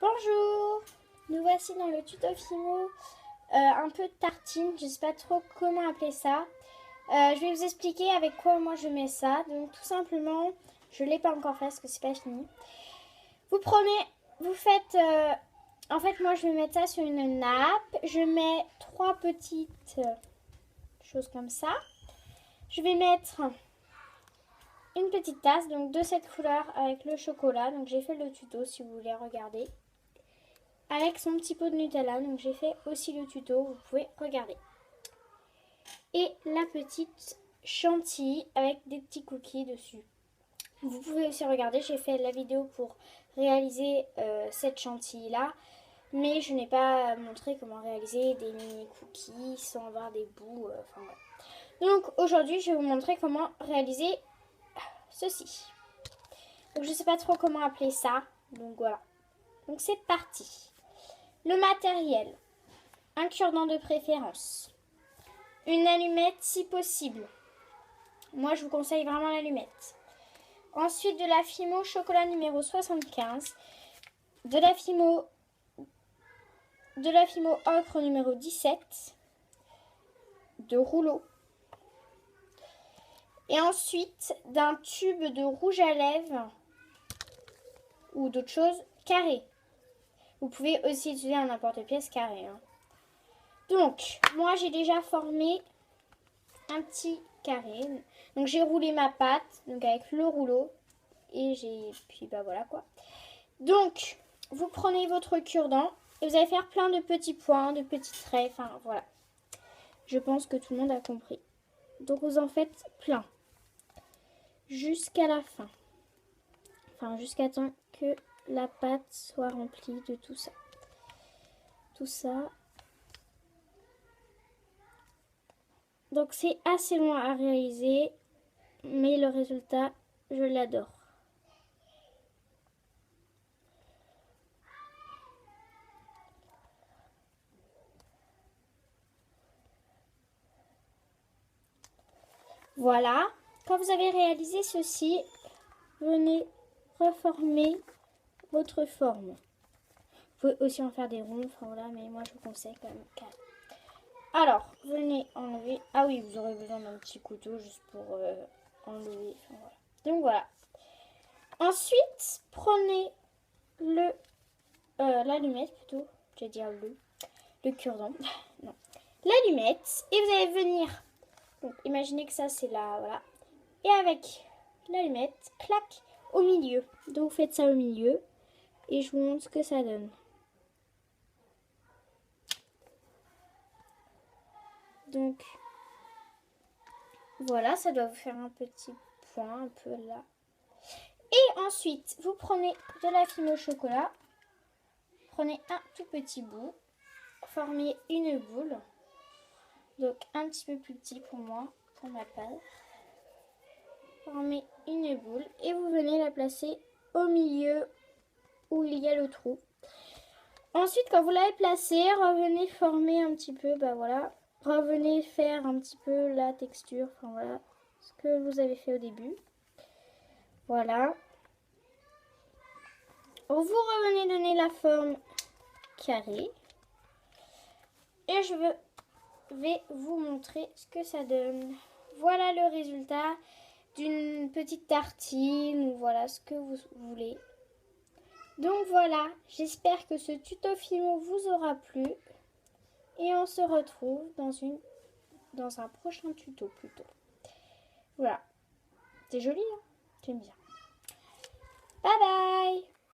Bonjour, nous voici dans le tuto Fimo, un peu de tartine, je sais pas trop comment appeler ça. Je vais vous expliquer avec quoi moi je mets ça. Donc tout simplement, je l'ai pas encore fait parce que c'est pas fini. Vous faites, en fait moi je vais mettre ça sur une nappe. Je mets 3 petites choses comme ça. Je vais mettre une petite tasse donc de cette couleur avec le chocolat. Donc j'ai fait le tuto si vous voulez regarder. Avec son petit pot de Nutella, donc j'ai fait aussi le tuto, vous pouvez regarder. Et la petite chantilly avec des petits cookies dessus. Vous pouvez aussi regarder, j'ai fait la vidéo pour réaliser cette chantilly là, mais je n'ai pas montré comment réaliser des mini cookies sans avoir des bouts. Enfin voilà. Donc aujourd'hui je vais vous montrer comment réaliser ceci. Donc je ne sais pas trop comment appeler ça, donc voilà. Donc c'est parti. Le matériel, un cure-dent de préférence, une allumette si possible. Moi, je vous conseille vraiment l'allumette. Ensuite, de la Fimo chocolat numéro 75, de la Fimo ocre numéro 17, de rouleau. Et ensuite, d'un tube de rouge à lèvres ou d'autres choses carré. Vous pouvez aussi utiliser un emporte-pièce carré. Donc, moi j'ai déjà formé un petit carré. Donc j'ai roulé ma pâte donc avec le rouleau. Puis bah voilà quoi. Donc, vous prenez votre cure-dent et vous allez faire plein de petits points, de petits traits. Enfin voilà. Je pense que tout le monde a compris. Donc vous en faites plein. Jusqu'à la fin. Enfin jusqu'à temps que la pâte soit remplie de tout ça. Tout ça. Donc c'est assez loin à réaliser, mais le résultat, je l'adore. Voilà, quand vous avez réalisé ceci, venez reformer votre forme. Vous pouvez aussi en faire des ronds, enfin voilà, mais moi je vous conseille quand même carré. Alors, venez enlever. Ah oui, vous aurez besoin d'un petit couteau juste pour enlever. Enfin, voilà. Donc voilà. Ensuite, prenez l'allumette plutôt. Je vais dire le cure-dent. Non. L'allumette. Et vous allez venir. Donc imaginez que ça c'est là, voilà. Et avec l'allumette, clac, au milieu. Donc vous faites ça au milieu. Et je vous montre ce que ça donne. Donc, voilà, ça doit vous faire un petit point, un peu là. Et ensuite, vous prenez de la Fimo au chocolat. Prenez un tout petit bout. Formez une boule. Donc, un petit peu plus petit pour moi, pour ma part. Formez une boule et vous venez la placer au milieu où il y a le trou. Ensuite, quand vous l'avez placée, revenez former un petit peu, bah voilà. Revenez faire un petit peu la texture, enfin voilà, ce que vous avez fait au début. Voilà. Vous revenez donner la forme carrée. Et je vais vous montrer ce que ça donne. Voilà le résultat d'une petite tartine ou voilà ce que vous voulez. Donc voilà, j'espère que ce tuto Fimo vous aura plu. Et on se retrouve dans un prochain tuto plutôt. Voilà. C'est joli, hein? J'aime bien. Bye bye!